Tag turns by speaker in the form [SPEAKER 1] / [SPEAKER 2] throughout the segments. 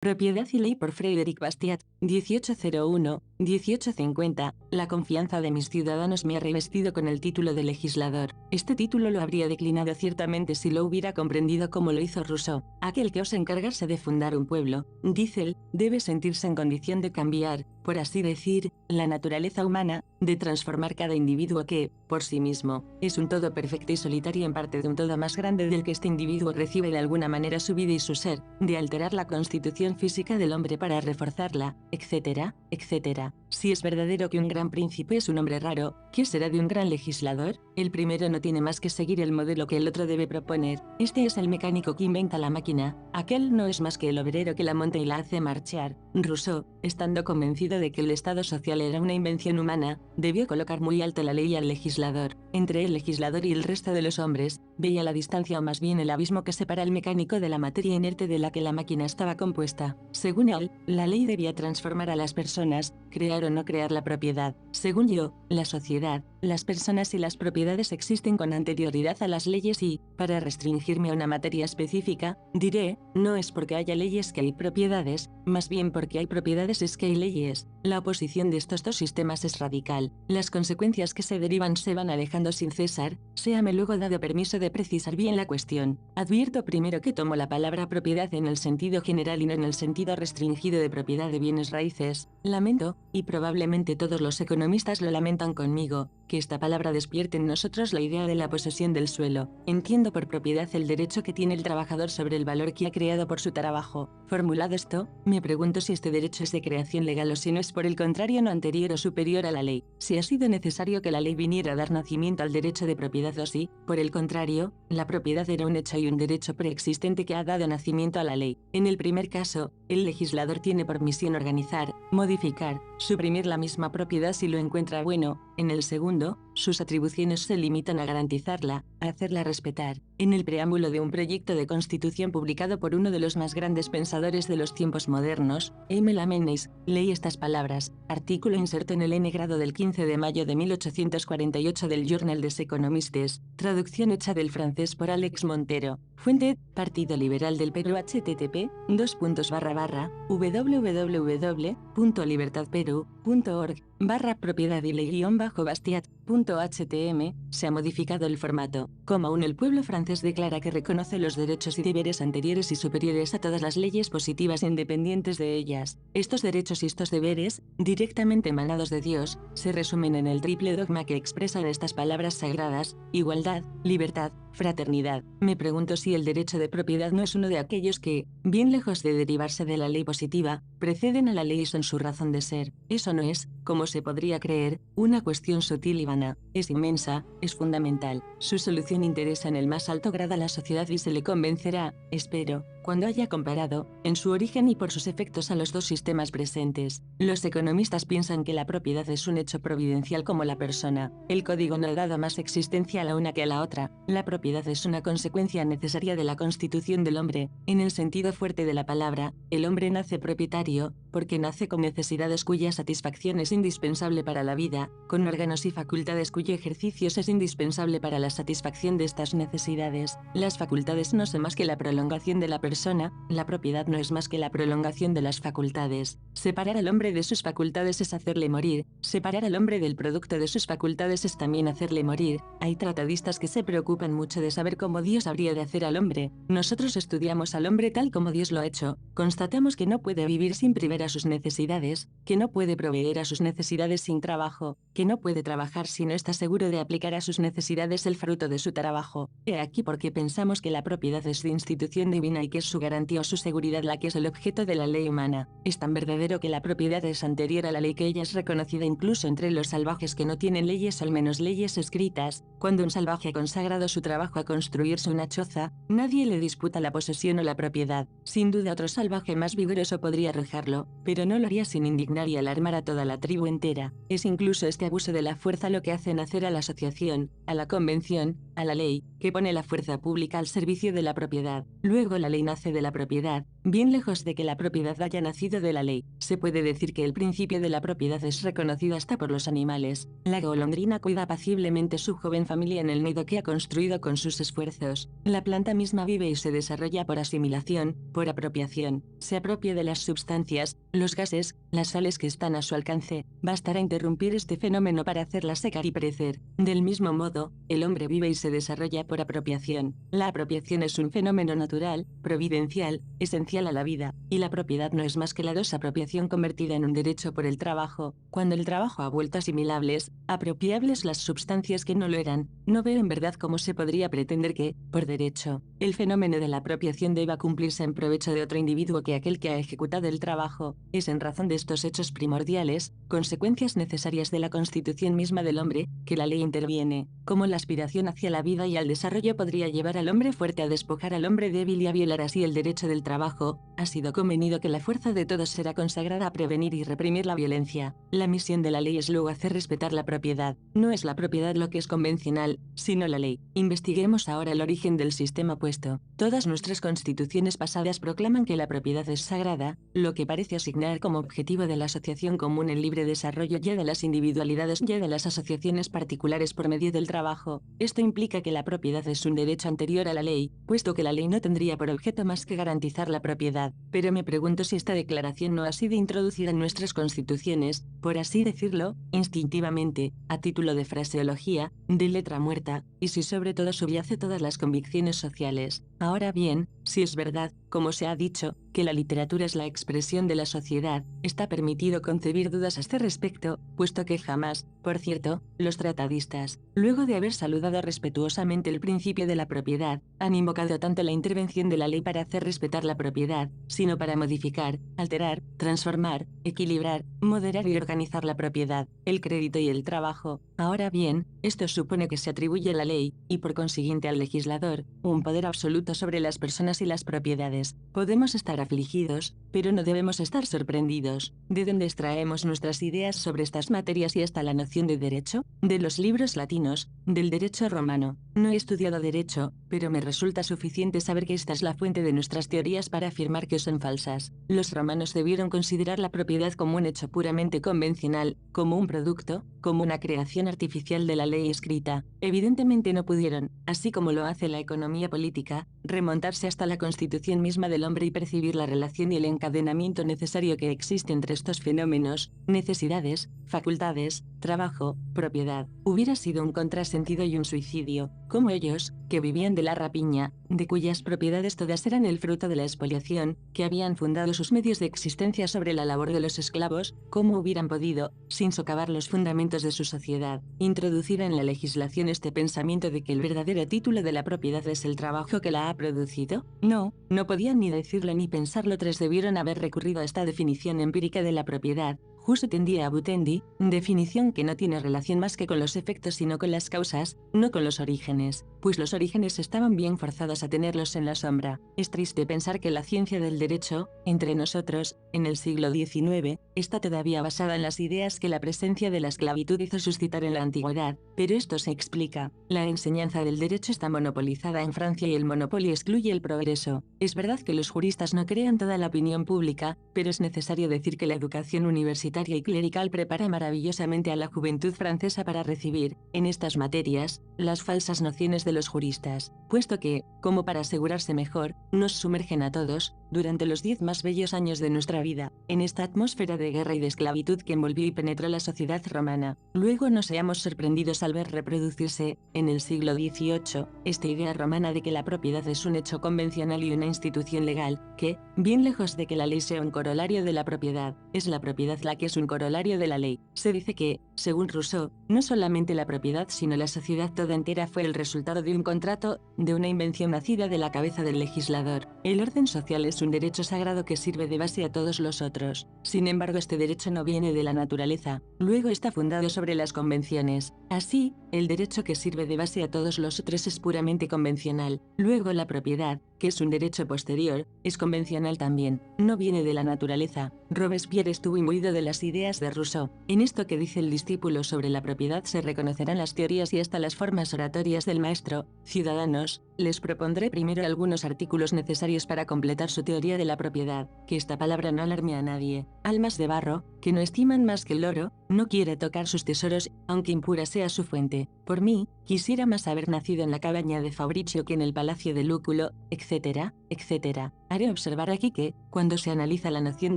[SPEAKER 1] Propiedad y ley por Frédéric Bastiat, 1801-1850. La confianza de mis ciudadanos me ha revestido con el título de legislador. Este título lo habría declinado ciertamente si lo hubiera comprendido como lo hizo Rousseau. Aquel que osa encargarse de fundar un pueblo, dice él, debe sentirse en condición de cambiar, por así decir, la naturaleza humana, de transformar cada individuo que, por sí mismo, es un todo perfecto y solitario en parte de un todo más grande del que este individuo recibe de alguna manera su vida y su ser, de alterar la constitución física del hombre para reforzarla, etcétera, etcétera. Si es verdadero que un gran príncipe es un hombre raro, ¿qué será de un gran legislador? El primero no tiene más que seguir el modelo que el otro debe proponer. Este es el mecánico que inventa la máquina, aquel no es más que el obrero que la monta y la hace marchar. Rousseau, estando convencido de que el Estado social era una invención humana, debió colocar muy alto la ley y al legislador. Entre el legislador y el resto de los hombres, veía la distancia o más bien el abismo que separa al mecánico de la materia inerte de la que la máquina estaba compuesta. Según él, la ley debía transformar a las personas, crear o no crear la propiedad. Según yo, la sociedad, las personas y las propiedades existen con anterioridad a las leyes y, para restringirme a una materia específica, diré, no es porque haya leyes que hay propiedades, más bien porque hay propiedades es que hay leyes. La oposición de estos dos sistemas es radical. Las consecuencias que se derivan se van alejando sin cesar. Séame luego dado permiso de precisar bien la cuestión. Advierto primero que tomo la palabra propiedad en el sentido general y no en el sentido restringido de propiedad de bienes raíces. Lamento, y probablemente todos los economistas lo lamentan conmigo, que esta palabra despierte en nosotros la idea de la posesión del suelo. Entiendo por propiedad el derecho que tiene el trabajador sobre el valor que ha creado por su trabajo. Formulado esto, me pregunto si este derecho es de creación legal o si no es por el contrario no anterior o superior a la ley. Si ha sido necesario que la ley viniera a dar nacimiento al derecho de propiedad o si, por el contrario, la propiedad era un hecho y un derecho preexistente que ha dado nacimiento a la ley. En el primer caso, el legislador tiene por misión organizar, modificar, suprimir la misma propiedad si lo encuentra bueno. En el segundo, sus atribuciones se limitan a garantizarla, a hacerla respetar. En el preámbulo de un proyecto de constitución publicado por uno de los más grandes pensadores de los tiempos modernos, M. Lamennais, leí estas palabras, artículo inserto en el N grado del 15 de mayo de 1848 del Journal des Economistes, traducción hecha del francés por Alex Montero. Fuente, Partido Liberal del Perú http://www.libertadperú.org/propiedad y ley-bastiat.htm, se ha modificado el formato. Aún el pueblo francés declara que reconoce los derechos y deberes anteriores y superiores a todas las leyes positivas independientes de ellas. Estos derechos y estos deberes, directamente emanados de Dios, se resumen en el triple dogma que expresan estas palabras sagradas: igualdad, libertad, fraternidad. Me pregunto si el derecho de propiedad no es uno de aquellos que, bien lejos de derivarse de la ley positiva, preceden a la ley y son su razón de ser. Eso no es, como se podría creer, una cuestión sutil y vana. Es inmensa, es fundamental. Su solución interesa en el más alto grado a la sociedad y se le convencerá, espero, cuando haya comparado, en su origen y por sus efectos a los dos sistemas presentes. Los economistas piensan que la propiedad es un hecho providencial como la persona. El código no ha dado más existencia a la una que a la otra. La propiedad es una consecuencia necesaria de la constitución del hombre. En el sentido fuerte de la palabra, el hombre nace propietario, porque nace con necesidades cuya satisfacción es indispensable para la vida, con órganos y facultades cuyo ejercicio es indispensable para la satisfacción de estas necesidades. Las facultades no son más que la prolongación de la persona, la propiedad no es más que la prolongación de las facultades. Separar al hombre de sus facultades es hacerle morir, separar al hombre del producto de sus facultades es también hacerle morir. Hay tratadistas que se preocupan mucho de saber cómo Dios habría de hacer al hombre. Nosotros estudiamos al hombre tal como Dios lo ha hecho. Constatamos que no puede vivir sin privar a sus necesidades, que no puede proveer a sus necesidades sin trabajo, que no puede trabajar si no está seguro de aplicar a sus necesidades el fruto de su trabajo. He aquí porque pensamos que la propiedad es de institución divina y que es su garantía o su seguridad la que es el objeto de la ley humana. Es tan verdadero que la propiedad es anterior a la ley que ella es reconocida incluso entre los salvajes que no tienen leyes o al menos leyes escritas. Cuando un salvaje ha consagrado su trabajo a construirse una choza, nadie le disputa la posesión o la propiedad. Sin duda otro salvaje más vigoroso podría arrojarlo, pero no lo haría sin indignar y alarmar a toda la tribu entera. Es incluso este abuso de la fuerza lo que hace nacer a la asociación, a la convención, a la ley, que pone la fuerza pública al servicio de la propiedad. Luego la ley nace de la propiedad, bien lejos de que la propiedad haya nacido de la ley. Se puede decir que el principio de la propiedad es reconocido hasta por los animales. La golondrina cuida apaciblemente su joven familia en el nido que ha construido con sus esfuerzos. La planta misma vive y se desarrolla por asimilación, por apropiación. Se apropia de las sustancias, los gases, las sales que están a su alcance. Bastará interrumpir este fenómeno para hacerla secar y perecer. Del mismo modo, el hombre vive y se desarrolla por apropiación. La apropiación es un fenómeno natural, providencial, esencial a la vida, y la propiedad no es más que la desapropiación convertida en un derecho por el trabajo. Cuando el trabajo ha vuelto asimilables, apropiables las sustancias que no lo eran, no veo en verdad cómo se podría pretender que, por derecho, el fenómeno de la apropiación deba cumplirse en provecho de otro individuo que aquel que ha ejecutado el trabajo. Es en razón de estos hechos primordiales, consecuencias necesarias de la constitución misma del hombre, que la ley interviene. Como la aspiración hacia la vida y al desarrollo podría llevar al hombre fuerte a despojar al hombre débil y a violar así el derecho del trabajo, ha sido convenido que la fuerza de todos será consagrada a prevenir y reprimir la violencia. La misión de la ley es luego hacer respetar la propiedad. No es la propiedad lo que es convencional, sino la ley. Investiguemos ahora el origen del sistema opuesto. Todas nuestras constituciones pasadas proclaman que la propiedad es sagrada, lo que parece asignar como objetivo de la asociación común el libre desarrollo ya de las individualidades ya de las asociaciones particulares por medio del trabajo. Esto implica que la propiedad es un derecho anterior a la ley, puesto que la ley no tendría por objeto más que garantizar la propiedad. Pero me pregunto si esta declaración no ha sido introducida en nuestras constituciones, por así decirlo, instintivamente, a título de fraseología, de letra muerta, y si sobre todo subyace todas las convicciones sociales. Ahora bien, si es verdad, como se ha dicho, que la literatura es la expresión de la sociedad, está permitido concebir dudas a este respecto, puesto que jamás, por cierto, los tratadistas, luego de haber saludado respetuosamente el principio de la propiedad, han invocado tanto la intervención de la ley para hacer respetar la propiedad, sino para modificar, alterar, transformar, equilibrar, moderar y organizar la propiedad, el crédito y el trabajo. Ahora bien, esto supone que se atribuye a la ley, y por consiguiente al legislador, un poder absoluto sobre las personas y las propiedades. Podemos estar afligidos, pero no debemos estar sorprendidos. ¿De dónde extraemos nuestras ideas sobre estas materias y hasta la noción de derecho? De los libros latinos, del derecho romano. No he estudiado derecho, pero me resulta suficiente saber que esta es la fuente de nuestras teorías para afirmar que son falsas. Los romanos debieron considerar la propiedad como un hecho puramente convencional, como un producto, como una creación artificial de la ley escrita. Evidentemente no pudieron, así como lo hace la economía política, remontarse hasta la constitución misma del hombre y percibir la relación y el encadenamiento necesario que existe entre estos fenómenos, necesidades, facultades, trabajo, propiedad. Hubiera sido un contrasentido y un suicidio, como ellos, que vivían de la rapiña, de cuyas propiedades todas eran el fruto de la expoliación, que habían fundado sus medios de existencia sobre la labor de los esclavos, cómo hubieran podido, sin socavar los fundamentos de su sociedad, introducir en la legislación este pensamiento de que el verdadero título de la propiedad es el trabajo que la ha producido? No, no podían ni decirlo ni pensarlo, debieron haber recurrido a esta definición empírica de la propiedad, jus tendi abutendi, definición que no tiene relación más que con los efectos sino con las causas, no con los orígenes, pues los orígenes estaban bien forzados a tenerlos en la sombra. Es triste pensar que la ciencia del derecho, entre nosotros, en el siglo XIX, está todavía basada en las ideas que la presencia de la esclavitud hizo suscitar en la antigüedad, pero esto se explica. La enseñanza del derecho está monopolizada en Francia y el monopolio excluye el progreso. Es verdad que los juristas no crean toda la opinión pública, pero es necesario decir que la educación universitaria y clerical prepara maravillosamente a la juventud francesa para recibir, en estas materias, las falsas nociones de los juristas, puesto que, como para asegurarse mejor, nos sumergen a todos, durante los 10 más bellos años de nuestra vida, en esta atmósfera de guerra y de esclavitud que envolvió y penetró la sociedad romana. Luego no seamos sorprendidos al ver reproducirse, en el siglo XVIII, esta idea romana de que la propiedad es un hecho convencional y una institución legal, que, bien lejos de que la ley sea un corolario de la propiedad, es la propiedad la que es un corolario de la ley. Se dice que, según Rousseau, no solamente la propiedad sino la sociedad toda entera fue el resultado de un contrato, de una invención nacida de la cabeza del legislador. El orden social es un derecho sagrado que sirve de base a todos los otros. Sin embargo, este derecho no viene de la naturaleza, luego está fundado sobre las convenciones. Así, el derecho que sirve de base a todos los otros es puramente convencional. Luego la propiedad, que es un derecho posterior, es convencional también, no viene de la naturaleza. Robespierre estuvo imbuido de las ideas de Rousseau. En esto que dice el discípulo sobre la propiedad se reconocerán las teorías y hasta las formas oratorias del maestro. Ciudadanos, les propondré primero algunos artículos necesarios para completar su teoría de la propiedad, que esta palabra no alarme a nadie. Almas de barro, que no estiman más que el oro, no quiere tocar sus tesoros, aunque impura sea su fuente. Por mí, quisiera más haber nacido en la cabaña de Fabricio que en el palacio de Lúculo, etcétera, etcétera. Haré observar aquí que, cuando se analiza la noción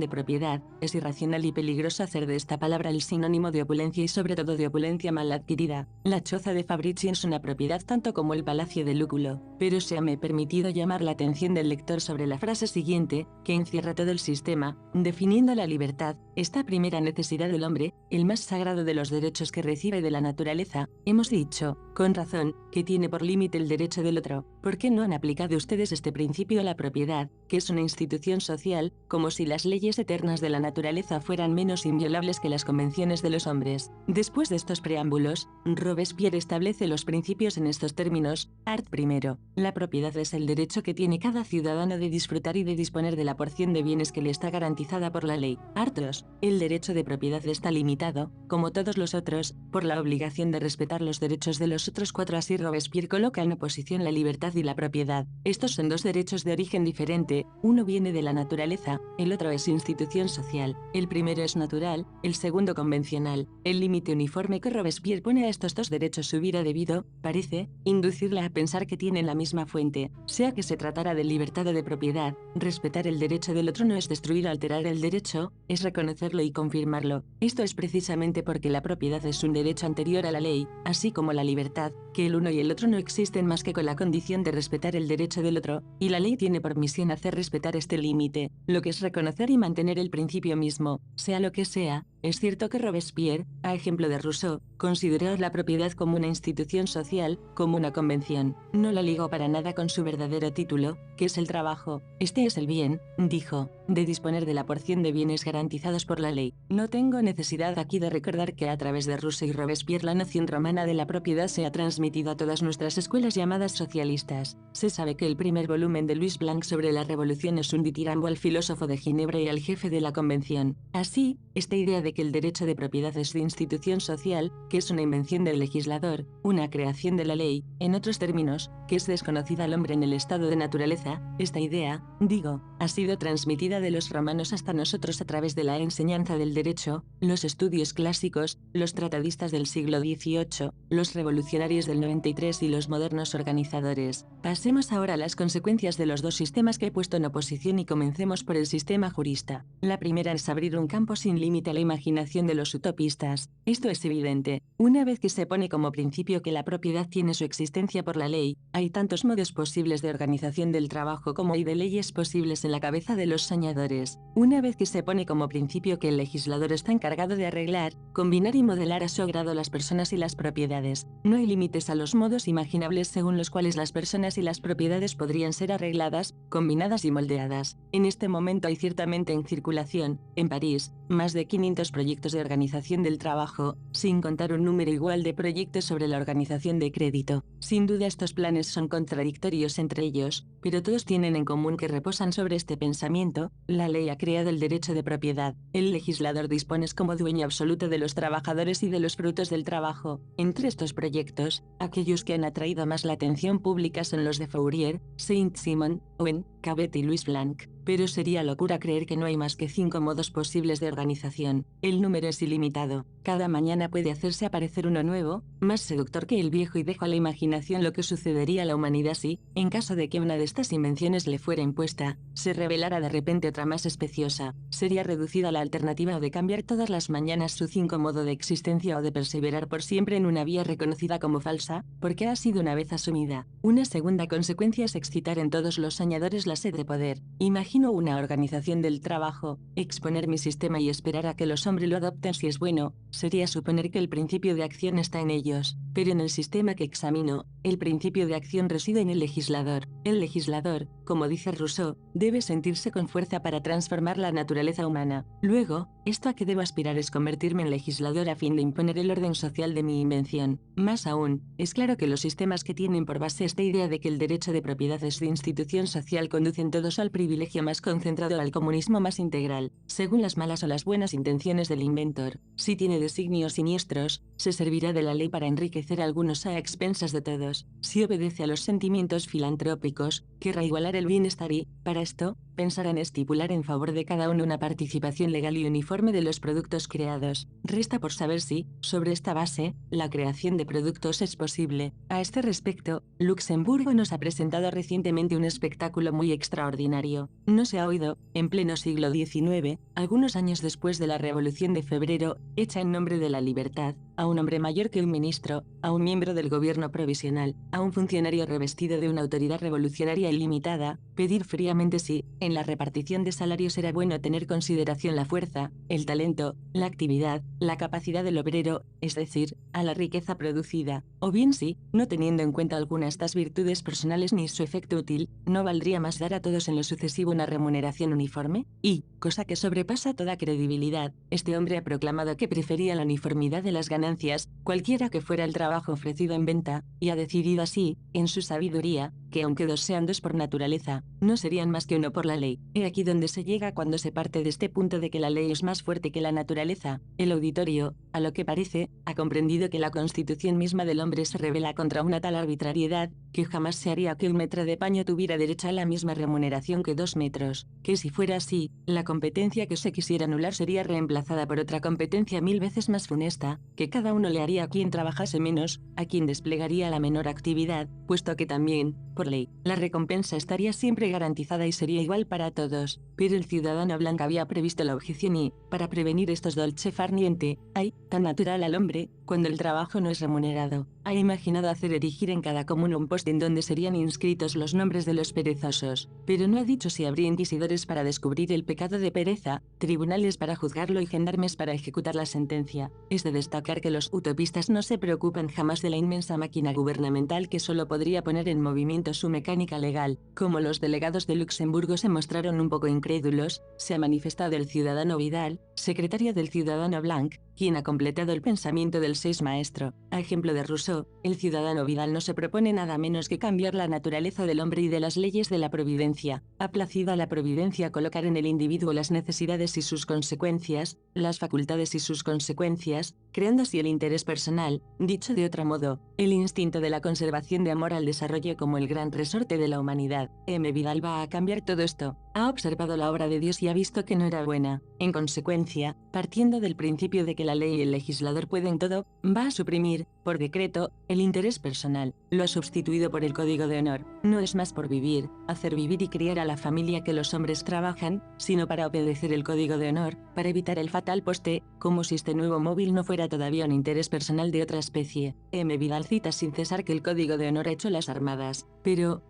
[SPEAKER 1] de propiedad, es irracional y peligroso hacer de esta palabra el sinónimo de opulencia y sobre todo de opulencia mal adquirida. La choza de Fabricio es una propiedad tanto como el palacio de Lúculo, pero se me permitido llamar la atención del lector sobre la frase siguiente, que encierra todo el sistema, definiendo la libertad, esta primera necesidad del hombre, el más sagrado de los derechos que recibe de la naturaleza. Hemos dicho, con razón, que tiene por límite el derecho del otro. ¿Por qué no han aplicado ustedes este principio a la propiedad, que es una institución social, como si las leyes eternas de la naturaleza fueran menos inviolables que las convenciones de los hombres? Después de estos preámbulos, Robespierre establece los principios en estos términos. Art. Primero, la propiedad es el derecho que tiene cada ciudadano de disfrutar y de disponer de la porción de bienes que le está garantizada por la ley. Art. 2, el derecho de propiedad está limitado, como todos los otros, por la obligación de respetar los derechos de los otros cuatro. Así Robespierre coloca en oposición la libertad y la propiedad. Estos son dos derechos de origen diferente, uno viene de la naturaleza, el otro es institución social. El primero es natural, el segundo convencional. El límite uniforme que Robespierre pone a estos dos derechos hubiera debido, parece, inducirla a pensar que tienen la misma fuente, sea que se tratara de libertad o de propiedad. Respetar el derecho del otro no es destruir o alterar el derecho, es reconocerlo y confirmarlo. Esto es precisamente porque la propiedad es un derecho anterior a la ley, así como la libertad, que el uno y el otro no existen más que con la condición de respetar el derecho del otro, y la ley tiene por misión hacer respetar este límite, lo que es reconocer y mantener el principio mismo, sea lo que sea. Es cierto que Robespierre, a ejemplo de Rousseau, consideró la propiedad como una institución social, como una convención. No la ligó para nada con su verdadero título, que es el trabajo. Este es el bien, dijo, de disponer de la porción de bienes garantizados por la ley. No tengo necesidad aquí de recordar que a través de Rousseau y Robespierre la noción romana de la propiedad se ha transmitido a todas nuestras escuelas llamadas socialistas. Se sabe que el primer volumen de Louis Blanc sobre la revolución es un ditirambo al filósofo de Ginebra y al jefe de la convención. Así, esta idea de que el derecho de propiedad es de institución social, que es una invención del legislador, una creación de la ley, en otros términos, que es desconocida al hombre en el estado de naturaleza, esta idea, digo, ha sido transmitida de los romanos hasta nosotros a través de la enseñanza del derecho, los estudios clásicos, los tratadistas del siglo XVIII, los revolucionarios del 93 y los modernos organizadores. Pasemos ahora a las consecuencias de los dos sistemas que he puesto en oposición y comencemos por el sistema jurista. La primera es abrir un campo sin límite a la imaginación de los utopistas. Esto es evidente. Una vez que se pone como principio que la propiedad tiene su existencia por la ley, hay tantos modos posibles de organización del trabajo como hay de leyes posibles en la cabeza de los soñadores. Una vez que se pone como principio que el legislador está encargado de arreglar, combinar y modelar a su agrado las personas y las propiedades, no hay límites a los modos imaginables según los cuales las personas y las propiedades podrían ser arregladas, combinadas y moldeadas. En este momento hay ciertamente en circulación, en París, más de 500 proyectos de organización del trabajo, sin contar un número igual de proyectos sobre la organización de crédito. Sin duda estos planes son contradictorios entre ellos, pero todos tienen en común que reposan sobre este pensamiento. La ley ha creado el derecho de propiedad. El legislador dispone como dueño absoluto de los trabajadores y de los frutos del trabajo. Entre estos proyectos, aquellos que han atraído más la atención pública son los de Fourier, Saint-Simon, Owen, Cabet y Louis Blanc. Pero sería locura creer que no hay más que 5 modos posibles de organización. El número es ilimitado. Cada mañana puede hacerse aparecer uno nuevo, más seductor que el viejo, y dejo a la imaginación lo que sucedería a la humanidad si, en caso de que una de estas invenciones le fuera impuesta, se revelara de repente otra más especiosa. Sería reducida a la alternativa o de cambiar todas las mañanas su 5 modo de existencia o de perseverar por siempre en una vía reconocida como falsa, porque ha sido una vez asumida. Una segunda consecuencia es excitar en todos los soñadores la sed de poder. Imagino una organización del trabajo, exponer mi sistema y esperar a que los hombres lo adopten si es bueno, sería suponer que el principio de acción está en ellos, pero en el sistema que examino, el principio de acción reside en el legislador. El legislador, como dice Rousseau, debe sentirse con fuerza para transformar la naturaleza humana. Luego, esto a que debo aspirar es convertirme en legislador a fin de imponer el orden social de mi invención. Más aún, es claro que los sistemas que tienen por base esta idea de que el derecho de propiedad es de institución social conducen todos al privilegio más concentrado al comunismo más integral, según las malas o las buenas intenciones del inventor. Si tiene designios siniestros, se servirá de la ley para enriquecer a algunos a expensas de todos. Si obedece a los sentimientos filantrópicos, querrá igualar el bienestar y, para esto, pensará en estipular en favor de cada uno una participación legal y uniforme de los productos creados. Resta por saber si, sobre esta base, la creación de productos es posible. A este respecto, Luxemburgo nos ha presentado recientemente un espectáculo muy extraordinario. No se ha oído, en pleno siglo XIX, algunos años después de la Revolución de Febrero, hecha en nombre de la libertad, a un hombre mayor que un ministro, a un miembro del gobierno provisional, a un funcionario revestido de una autoridad revolucionaria ilimitada, pedir fríamente si, en la repartición de salarios era bueno tener consideración la fuerza, el talento, la actividad, la capacidad del obrero, es decir, a la riqueza producida, o bien si, no teniendo en cuenta alguna de estas virtudes personales ni su efecto útil, no valdría más dar a todos en lo sucesivo una remuneración uniforme, y, cosa que sobrepasa toda credibilidad, este hombre ha proclamado que prefería la uniformidad de las ganancias, cualquiera que fuera el trabajo ofrecido en venta, y ha decidido así, en su sabiduría, que aunque dos sean dos por naturaleza, no serían más que uno por la ley. He aquí donde se llega cuando se parte de este punto de que la ley es más fuerte que la naturaleza. El auditorio, a lo que parece, ha comprendido que la constitución misma del hombre se revela contra una tal arbitrariedad, que jamás se haría que un metro de paño tuviera derecho a la misma remuneración que 2 metros, que si fuera así, la competencia que se quisiera anular sería reemplazada por otra competencia 1000 veces más funesta, que cada uno le haría a quien trabajase menos, a quien desplegaría la menor actividad, puesto que también, por ley, la recompensa estaría siempre garantizada y sería igual para todos. Pero el ciudadano blanco había previsto la objeción y, para prevenir estos dolce far niente, hay, tan natural al hombre, cuando el trabajo no es remunerado, ha imaginado hacer erigir en cada comuna un poste en donde serían inscritos los nombres de los perezosos, pero no ha dicho si habría inquisidores para descubrir el pecado de pereza, tribunales para juzgarlo y gendarmes para ejecutar la sentencia. Es de destacar que los utopistas no se preocupan jamás de la inmensa máquina gubernamental que solo podría poner en movimiento su mecánica legal. Como los delegados de Luxemburgo se mostraron un poco incrédulos, se ha manifestado el ciudadano Vidal, secretario del ciudadano Blanc, quien ha completado el pensamiento del 6 maestro. A ejemplo de Rousseau, el ciudadano Vidal no se propone nada menos que cambiar la naturaleza del hombre y de las leyes de la providencia. Ha placido a la providencia colocar en el individuo las necesidades y sus consecuencias, las facultades y sus consecuencias, creando así el interés personal, dicho de otro modo, el instinto de la conservación de amor al desarrollo como el gran resorte de la humanidad. M. Vidal va a cambiar todo esto. Ha observado la obra de Dios y ha visto que no era buena. En consecuencia, partiendo del principio de que la ley y el legislador pueden todo, va a suprimir, por decreto, el interés personal. Lo ha sustituido por el código de honor. No es más por vivir, hacer vivir y criar a la familia que los hombres trabajan, sino para obedecer el código de honor, para evitar el fatal poste, como si este nuevo móvil no fuera todavía un interés personal de otra especie. M. Vidal cita sin cesar que el código de honor ha hecho las armadas. Pero,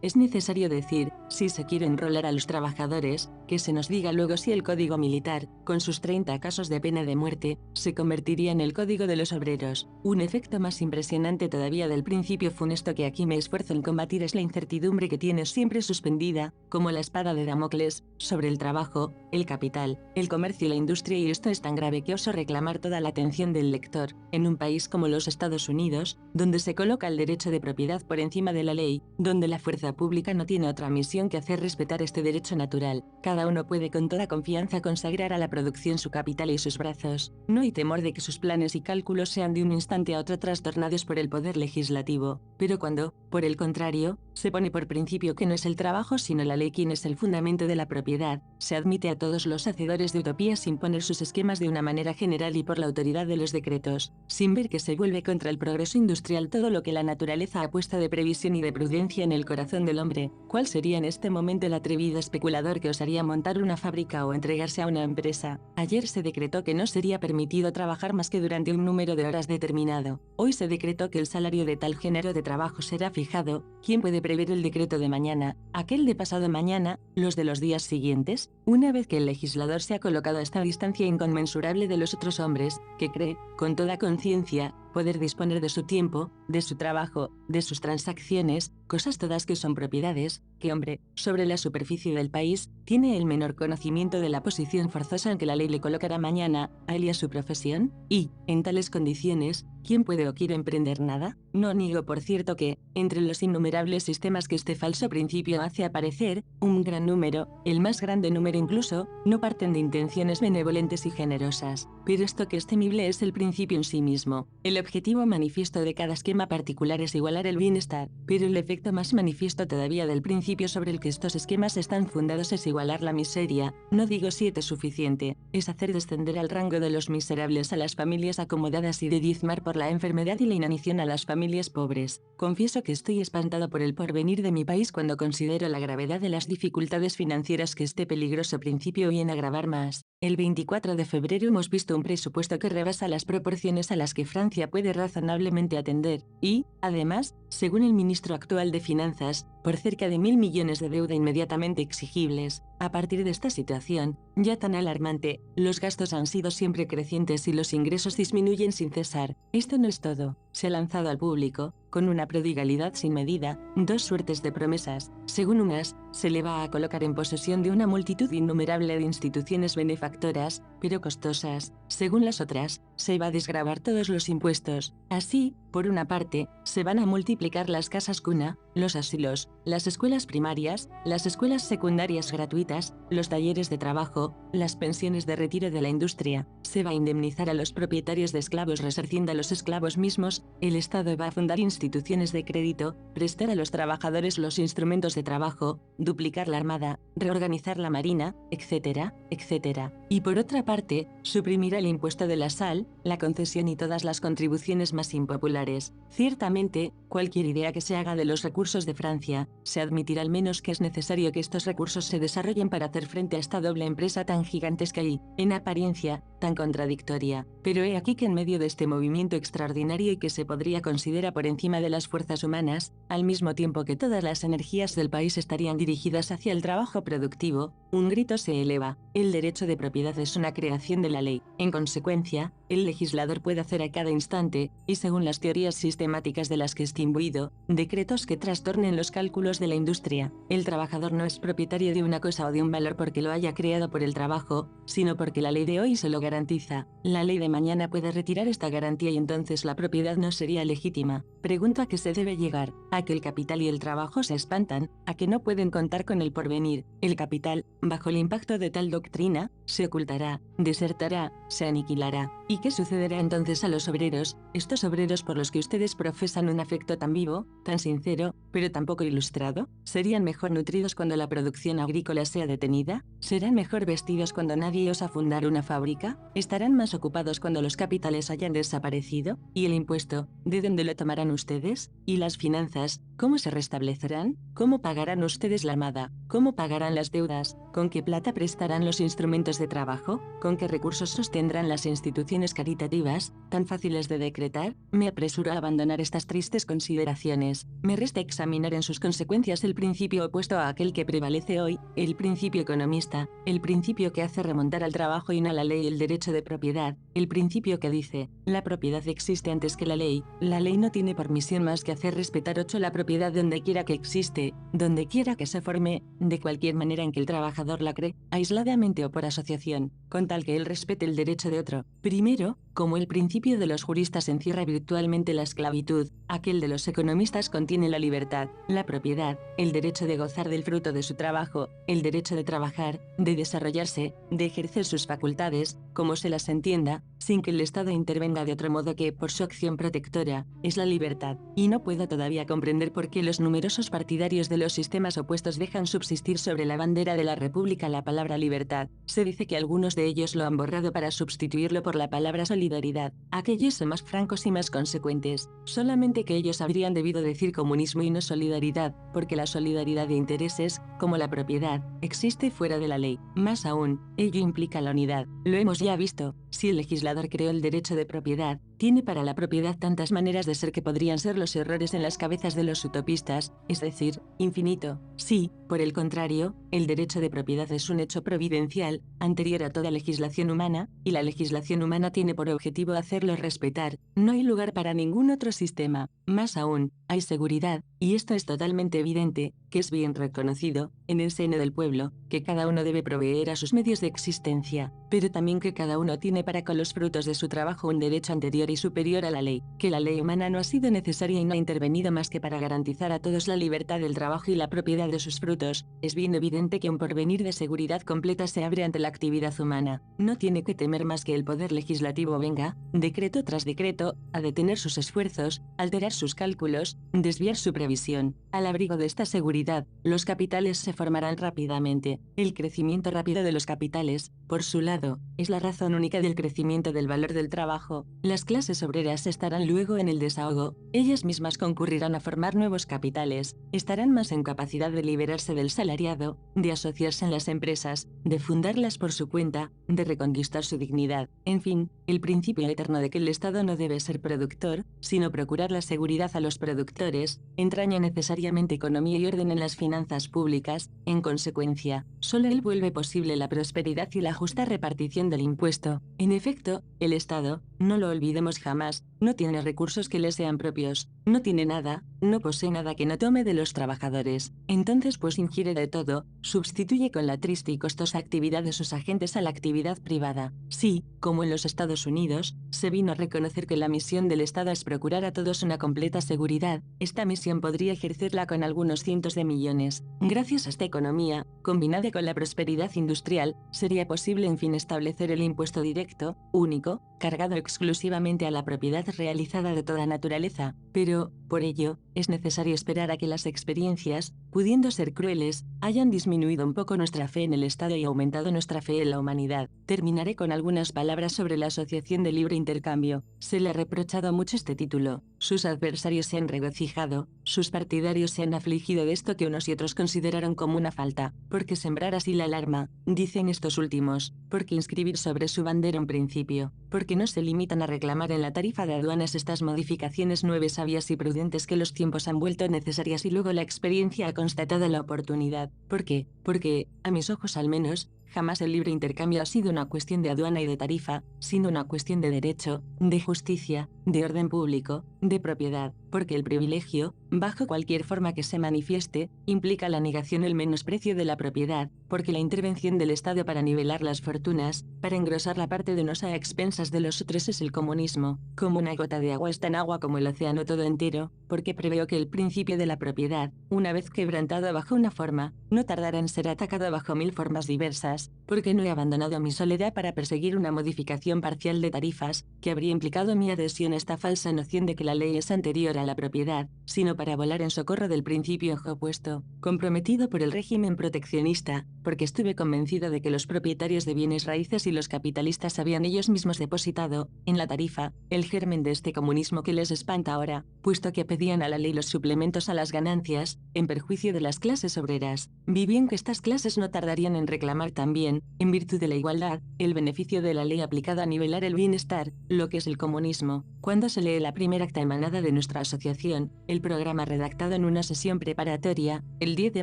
[SPEAKER 1] es necesario decir, si se quiere enrolar a los trabajadores, que se nos diga luego si el código militar, con sus 30 casos de pena de muerte, se convertiría en el código de los obreros. Un efecto más impresionante todavía del principio funesto que aquí me esfuerzo en combatir es la incertidumbre que tiene siempre suspendida, como la espada de Damocles, sobre el trabajo, el capital, el comercio y la industria, y esto es tan grave que oso reclamar toda la atención del lector. En un país como los Estados Unidos, donde se coloca el derecho de propiedad por encima de la ley, donde la fuerza pública no tiene otra misión que hacer respetar este derecho natural, cada uno puede con toda confianza consagrar a la producción su capital y sus brazos. No hay temor de que sus planes y cálculos sean de un instante a otro trastornados por el poder legislativo. Pero cuando, por el contrario, se pone por principio que no es el trabajo sino la ley quien es el fundamento de la propiedad, se admite a todos los hacedores de utopías sin poner sus esquemas de una manera general y por la autoridad de los decretos, sin ver que se vuelve contra el progreso industrial todo lo que la naturaleza ha puesto de previsión y de prudencia en el corazón del hombre. ¿Cuál sería en este momento el atrevido especulador que osaría montar una fábrica o entregarse a una empresa? Ayer se decretó que no sería permitido trabajar más que durante un número de horas determinado. Hoy se decretó que el salario de tal género de trabajo será fijado. ¿Quién puede prever el decreto de mañana, aquel de pasado mañana, los de los días siguientes? Una vez que el legislador se ha colocado a esta distancia inconmensurable de los otros hombres, que cree, con toda conciencia, poder disponer de su tiempo, de su trabajo, de sus transacciones, cosas todas que son propiedades, que hombre, sobre la superficie del país, tiene el menor conocimiento de la posición forzosa en que la ley le colocará mañana, a él y a su profesión, y, en tales condiciones, ¿quién puede o quiere emprender nada? No niego por cierto que, entre los innumerables sistemas que este falso principio hace aparecer, un gran número, el más grande número incluso, no parten de intenciones benevolentes y generosas. Pero esto que es temible es el principio en sí mismo. El objetivo manifiesto de cada esquema particular es igualar el bienestar, pero el efecto más manifiesto todavía del principio sobre el que estos esquemas están fundados es igualar la miseria. No digo si es suficiente, es hacer descender al rango de los miserables a las familias acomodadas y de diezmar por la enfermedad y la inanición a las familias pobres. Confieso que estoy espantado por el porvenir de mi país cuando considero la gravedad de las dificultades financieras que este peligroso principio viene a agravar más. El 24 de febrero hemos visto un presupuesto que rebasa las proporciones a las que Francia puede razonablemente atender, y, además, según el ministro actual de Finanzas, por cerca de 1.000 millones de deuda inmediatamente exigibles. A partir de esta situación, ya tan alarmante, los gastos han sido siempre crecientes y los ingresos disminuyen sin cesar. Esto no es todo. Se ha lanzado al público, con una prodigalidad sin medida, dos suertes de promesas. Según unas, se le va a colocar en posesión de una multitud innumerable de instituciones benefactoras, pero costosas. Según las otras, se va a desgravar todos los impuestos. Así, por una parte, se van a multiplicar las casas cuna, los asilos, las escuelas primarias, las escuelas secundarias gratuitas, los talleres de trabajo, las pensiones de retiro de la industria. Se va a indemnizar a los propietarios de esclavos resarciendo a los esclavos mismos. El Estado va a fundar instituciones de crédito, prestar a los trabajadores los instrumentos de trabajo, duplicar la armada, reorganizar la marina, etcétera, etcétera. Y por otra parte, suprimirá el impuesto de la sal, la concesión y todas las contribuciones más impopulares. Ciertamente, cualquier idea que se haga de los recursos de Francia, se admitirá al menos que es necesario que estos recursos se desarrollen para hacer frente a esta doble empresa tan gigantesca y, en apariencia, tan contradictoria. Pero he aquí que en medio de este movimiento extraordinario y que se podría considerar por encima de las fuerzas humanas, al mismo tiempo que todas las energías del país estarían dirigidas hacia el trabajo productivo, un grito se eleva: el derecho de propiedad es una creación de la ley. En consecuencia, el legislador puede hacer a cada instante, y según las teorías sistemáticas de las que está imbuido, decretos que trastornen los cálculos de la industria. El trabajador no es propietario de una cosa o de un valor porque lo haya creado por el trabajo, sino porque la ley de hoy se lo garantiza. La ley de mañana puede retirar esta garantía y entonces la propiedad no sería legítima. Pregunto a qué se debe llegar: a que el capital y el trabajo se espantan, a que no pueden contar con el porvenir. El capital, bajo el impacto de tal doctrina, se ocultará, desertará, se aniquilará. ¿Y qué sucederá entonces a los obreros, estos obreros por los que ustedes profesan un afecto tan vivo, tan sincero, pero tan poco ilustrado? ¿Serían mejor nutridos cuando la producción agrícola sea detenida? ¿Serán mejor vestidos cuando nadie osa fundar una fábrica? ¿Estarán más ocupados cuando los capitales hayan desaparecido? ¿Y el impuesto, de dónde lo tomarán ustedes? ¿Y las finanzas, cómo se restablecerán? ¿Cómo pagarán ustedes la armada? ¿Cómo pagarán las deudas? ¿Con qué plata prestarán los instrumentos de trabajo? ¿Con qué recursos sostendrán las instituciones caritativas, tan fáciles de decretar? Me apresuro a abandonar estas tristes consideraciones. Me resta examinar en sus consecuencias el principio opuesto a aquel que prevalece hoy, el principio economista, el principio que hace remontar al trabajo y no a la ley el derecho de propiedad, el principio que dice: la propiedad existe antes que la ley no tiene por misión más que hacer respetar la propiedad donde quiera que existe, donde quiera que se forme, de cualquier manera en que el trabajador la cree, aisladamente o por asociación, con tal que él respete el derecho de otro. Primero, como el principio de los juristas encierra virtualmente la esclavitud, aquel de los economistas contiene la libertad, la propiedad, el derecho de gozar del fruto de su trabajo, el derecho de trabajar, de desarrollarse, de ejercer sus facultades, como se las entienda, sin que el Estado intervenga de otro modo que, por su acción protectora, es la libertad. Y no puedo todavía comprender por qué los numerosos partidarios de los sistemas opuestos dejan subsistir sobre la bandera de la República la palabra libertad. Se dice que algunos de ellos lo han borrado para sustituirlo por la palabra solidaridad. Aquellos son más francos y más consecuentes. Solamente que ellos habrían debido decir comunismo y no solidaridad, porque la solidaridad de intereses, como la propiedad, existe fuera de la ley. Más aún, ello implica la unidad. Lo hemos ya visto. Si el legislador creó el derecho de propiedad, tiene para la propiedad tantas maneras de ser que podrían ser los errores en las cabezas de los utopistas, es decir, infinito. Si, por el contrario, el derecho de propiedad es un hecho providencial, anterior a toda legislación humana, y la legislación humana tiene por objetivo hacerlo respetar, no hay lugar para ningún otro sistema. Más aún, hay seguridad, y esto es totalmente evidente, que es bien reconocido, en el seno del pueblo, que cada uno debe proveer a sus medios de existencia, pero también que cada uno tiene para con los frutos de su trabajo un derecho anterior y superior a la ley, que la ley humana no ha sido necesaria y no ha intervenido más que para garantizar a todos la libertad del trabajo y la propiedad de sus frutos. Es bien evidente que un porvenir de seguridad completa se abre ante la actividad humana. No tiene que temer más que el poder legislativo venga, decreto tras decreto, a detener sus esfuerzos, alterar sus cálculos, desviar su previsión. Al abrigo de esta seguridad, los capitales se formarán rápidamente. El crecimiento rápido de los capitales, por su lado, es la razón única del crecimiento del valor del trabajo. Las clases obreras estarán luego en el desahogo, ellas mismas concurrirán a formar nuevos capitales, estarán más en capacidad de liberarse del salariado, de asociarse en las empresas, de fundarlas por su cuenta, de reconquistar su dignidad. En fin, el principio eterno de que el Estado no debe ser productor, sino procurar la seguridad a los productores, entraña necesariamente economía y orden en las finanzas públicas. En consecuencia, solo él vuelve posible la prosperidad y la justa repartición del impuesto. En efecto, el Estado, no lo olvidemos jamás, no tiene recursos que le sean propios, no tiene nada, no posee nada que no tome de los trabajadores. Entonces pues ingiere de todo, sustituye con la triste y costosa actividad de sus agentes a la actividad privada. Sí, como en los Estados Unidos, se vino a reconocer que la misión del Estado es procurar a todos una completa seguridad, esta misión podría ejercerla con algunos cientos de millones. Gracias a esta economía, combinada con la prosperidad industrial, sería posible en fin establecer el impuesto directo, único, cargado exclusivamente a la propiedad realizada de toda naturaleza, pero, por ello, es necesario esperar a que las experiencias, pudiendo ser crueles, hayan disminuido un poco nuestra fe en el Estado y aumentado nuestra fe en la humanidad. Terminaré con algunas palabras sobre la Asociación de Libre Intercambio. Se le ha reprochado mucho este título, sus adversarios se han regocijado, sus partidarios se han afligido de esto que unos y otros consideraron como una falta, porque sembrar así la alarma, dicen estos últimos, porque inscribir sobre su bandera un principio, porque no se limitan a reclamar en la tarifa de aduanas estas modificaciones nuevas, sabias y prudentes que los tiempos han vuelto necesarias y luego la experiencia ha constatado la oportunidad. ¿Por qué? Porque, a mis ojos al menos, jamás el libre intercambio ha sido una cuestión de aduana y de tarifa, sino una cuestión de derecho, de justicia, de orden público, de propiedad, porque el privilegio, bajo cualquier forma que se manifieste, implica la negación o el menosprecio de la propiedad, porque la intervención del Estado para nivelar las fortunas, para engrosar la parte de unos a expensas de los otros es el comunismo. Como una gota de agua es tan agua como el océano todo entero, porque preveo que el principio de la propiedad, una vez quebrantado bajo una forma, no tardará en ser atacado bajo 1000 formas diversas, porque no he abandonado mi soledad para perseguir una modificación parcial de tarifas, que habría implicado mi adhesión a esta falsa noción de que la ley es anterior a la propiedad, sino para volar en socorro del principio opuesto, comprometido por el régimen proteccionista, porque estuve convencido de que los propietarios de bienes raíces y los capitalistas habían ellos mismos depositado, en la tarifa, el germen de este comunismo que les espanta ahora, puesto que pedían a la ley los suplementos a las ganancias, en perjuicio de las clases obreras. Vi bien que estas clases no tardarían en reclamar también, en virtud de la igualdad, el beneficio de la ley aplicada a nivelar el bienestar, lo que es el comunismo. Cuando se lee la primera acta emanada de nuestra asociación, el programa redactado en una sesión preparatoria, el 10 de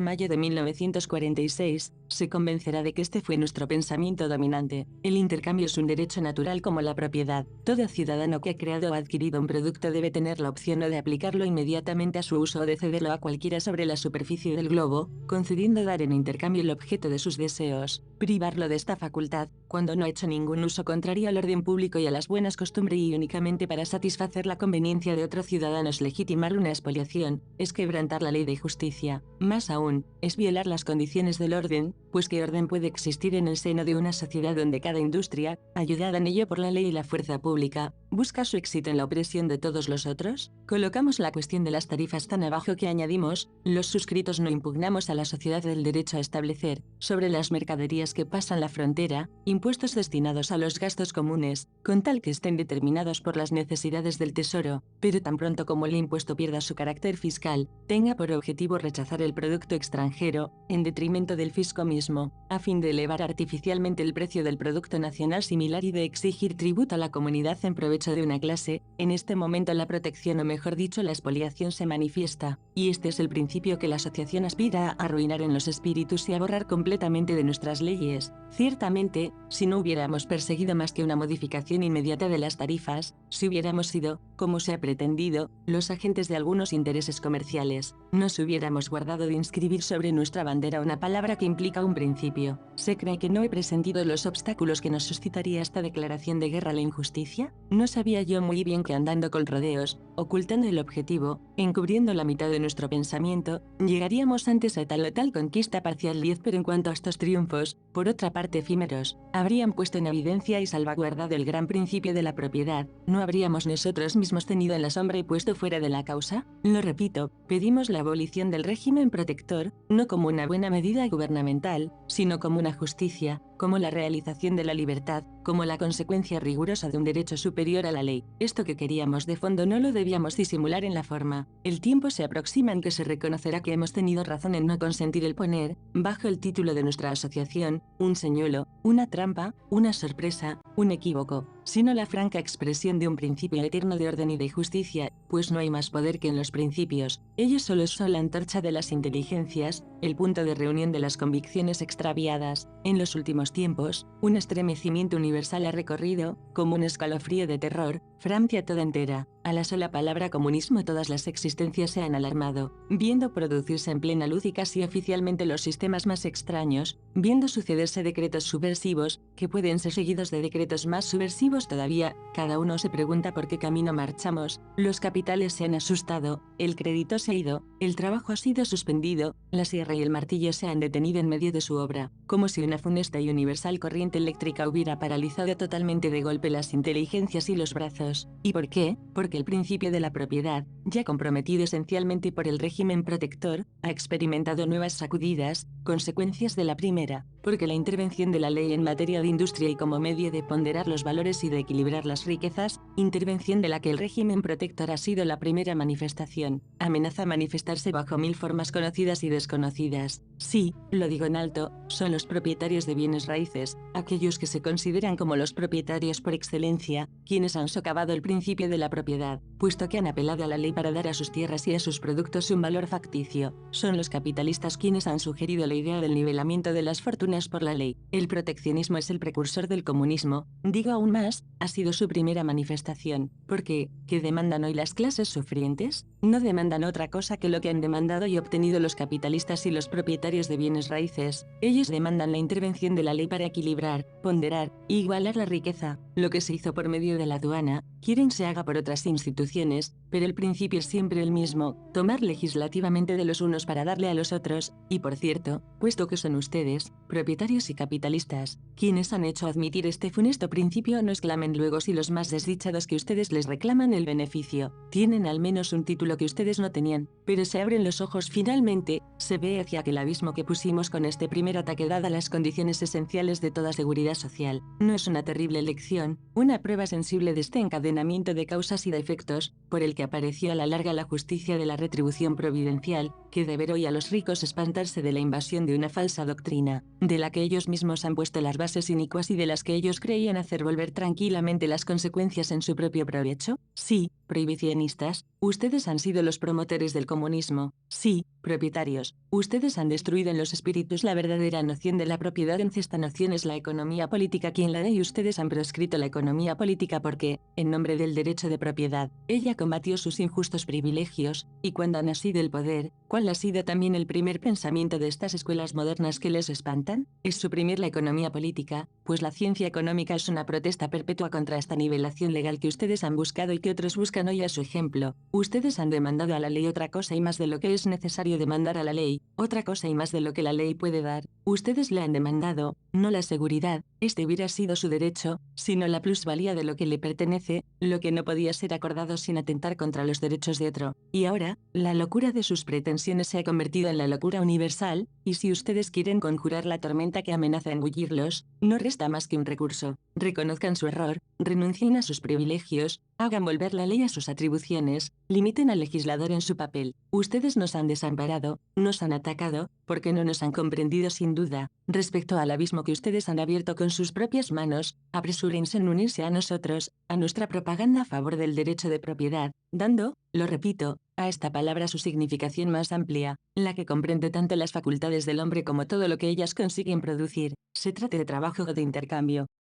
[SPEAKER 1] mayo de 1946, se convencerá de que este fue nuestro pensamiento dominante. El intercambio es un derecho natural como la propiedad. Todo ciudadano que ha creado o adquirido un producto debe tener la opción o de aplicarlo inmediatamente a su uso o de cederlo a cualquiera sobre la superficie del globo, concediendo dar en intercambio el objeto de sus deseos. Privarlo de esta facultad, cuando no ha hecho ningún uso contrario al orden público y a las buenas costumbres y únicamente para satisfacer la conveniencia de otro ciudadano es legitimar una expoliación, es quebrantar la ley de justicia. Más aún, es violar las condiciones del orden, pues ¿qué orden puede existir en el seno de una sociedad donde cada industria, ayudada en ello por la ley y la fuerza pública, busca su éxito en la opresión de todos los otros? Colocamos la cuestión de las tarifas tan abajo que añadimos, los suscritos no impugnamos a la sociedad propiedad del derecho a establecer, sobre las mercaderías que pasan la frontera, impuestos destinados a los gastos comunes, con tal que estén determinados por las necesidades del Tesoro, pero tan pronto como el impuesto pierda su carácter fiscal, tenga por objetivo rechazar el producto extranjero, en detrimento del fisco mismo, a fin de elevar artificialmente el precio del producto nacional similar y de exigir tributo a la comunidad en provecho de una clase. En este momento la protección, o mejor dicho la expoliación, se manifiesta, y este es el principio que la asociación aspira a arruinar en los espíritus y a borrar completamente de nuestras leyes. Ciertamente, si no hubiéramos perseguido más que una modificación inmediata de las tarifas, si hubiéramos sido, como se ha pretendido, los agentes de algunos intereses comerciales, nos hubiéramos guardado de inscribir sobre nuestra bandera una palabra que implica un principio. ¿Se cree que no he presentido los obstáculos que nos suscitaría esta declaración de guerra a la injusticia? No sabía yo muy bien que andando con rodeos, ocultando el objetivo, encubriendo la mitad de nuestro pensamiento, llegaríamos antes a tal o tal conquista parcial. Pero en cuanto a estos triunfos, por otra parte efímeros, habrían puesto en evidencia y salvaguardado el gran principio de la propiedad, ¿no habríamos nosotros mismos tenido en la sombra y puesto fuera de la causa? Lo repito, pedimos la abolición del régimen protector, no como una buena medida gubernamental, sino como una justicia, como la realización de la libertad, como la consecuencia rigurosa de un derecho superior a la ley. Esto que queríamos de fondo no lo debíamos disimular en la forma. El tiempo se aproxima en que se reconocerá que hemos tenido razón en no consentir el poner, bajo el título de nuestra asociación, un señuelo, una trampa, una sorpresa, un equívoco, sino la franca expresión de un principio eterno de orden y de justicia, pues no hay más poder que en los principios. Ellos solo son la antorcha de las inteligencias, el punto de reunión de las convicciones extraviadas. En los últimos tiempos, un estremecimiento universal ha recorrido, como un escalofrío de terror, Francia toda entera. A la sola palabra comunismo todas las existencias se han alarmado, viendo producirse en plena luz y casi oficialmente los sistemas más extraños, viendo sucederse decretos subversivos, que pueden ser seguidos de decretos más subversivos todavía. Cada uno se pregunta por qué camino marchamos. Los capitales se han asustado, el crédito se ha ido, el trabajo ha sido suspendido, la sierra y el martillo se han detenido en medio de su obra, como si una funesta y universal corriente eléctrica hubiera paralizado totalmente de golpe las inteligencias y los brazos. ¿Y por qué? Porque el principio de la propiedad, ya comprometido esencialmente por el régimen protector, ha experimentado nuevas sacudidas, consecuencias de la primera, porque la intervención de la ley en materia de industria y como medio de ponderar los valores y de equilibrar las riquezas, intervención de la que el régimen protector ha sido la primera manifestación, amenaza manifestarse bajo mil formas conocidas y desconocidas. Sí, lo digo en alto, son los propietarios de bienes raíces, aquellos que se consideran como los propietarios por excelencia, quienes han socavado el principio de la propiedad, puesto que han apelado a la ley para dar a sus tierras y a sus productos un valor facticio. Son los capitalistas quienes han sugerido la idea del nivelamiento de las fortunas por la ley. El proteccionismo es el precursor del comunismo, digo aún más, ha sido su primera manifestación, porque, ¿qué demandan hoy las clases sufrientes? No demandan otra cosa que lo que han demandado y obtenido los capitalistas y los propietarios de bienes raíces. Ellos demandan la intervención de la ley para equilibrar, ponderar, igualar la riqueza. Lo que se hizo por medio de la aduana, quieren se haga por otras instituciones, pero el principio es siempre el mismo, tomar legislativamente de los unos para darle a los otros, y por cierto, puesto que son ustedes, propietarios y capitalistas, quienes han hecho admitir este funesto principio, no exclamen luego si los más desdichados que ustedes les reclaman el beneficio, tienen al menos un título que ustedes no tenían, pero se abren los ojos finalmente, se ve hacia aquel abismo que pusimos con este primer ataque dada las condiciones esenciales de toda seguridad social. No es una terrible lección, una prueba sensible de este encadenamiento de causas y de efectos, por el que apareció a la larga la justicia de la retribución providencial, que deber hoy a los ricos espantarse de la invasión de una falsa doctrina, de la que ellos mismos han puesto las bases inicuas y de las que ellos creían hacer volver tranquilamente las consecuencias en su propio provecho? Sí, prohibicionistas, ustedes han sido los promotores del comunismo. Sí, propietarios, ustedes han destruido en los espíritus la verdadera noción de la propiedad. En esta noción es la economía política quien la da y ustedes han proscrito la economía política porque, en nombre del derecho de propiedad, ella combatió sus injustos privilegios, y cuando ha nacido el poder, ¿cuál ha sido también el primer pensamiento de estas escuelas modernas que les espantan? Es suprimir la economía política, pues la ciencia económica es una protesta perpetua contra esta nivelación legal que ustedes han buscado y que otros buscan hoy a su ejemplo. Ustedes han demandado a la ley otra cosa y más de lo que es necesario demandar a la ley, otra cosa y más de lo que la ley puede dar, Ustedes le han demandado, no la seguridad, este hubiera sido su derecho, sino la plusvalía de lo que le pertenece, lo que no podía ser acordado sin atentar contra los derechos de otro. Y ahora, la locura de sus pretensiones se ha convertido en la locura universal, y si ustedes quieren conjurar la tormenta que amenaza engullirlos, no resta más que un recurso. Reconozcan su error, renuncien a sus privilegios, hagan volver la ley a sus atribuciones, limiten al legislador en su papel. Ustedes nos han desamparado, nos han atacado, porque no nos han comprendido sin duda. Respecto al abismo que ustedes han abierto con sus propias manos, apresúrense en unirse a nosotros, a nuestra propaganda a favor del derecho de propiedad, dando, lo repito, a esta palabra su significación más amplia, la que comprende tanto las facultades del hombre como todo lo que ellas consiguen producir, se trate de trabajo o de intercambio.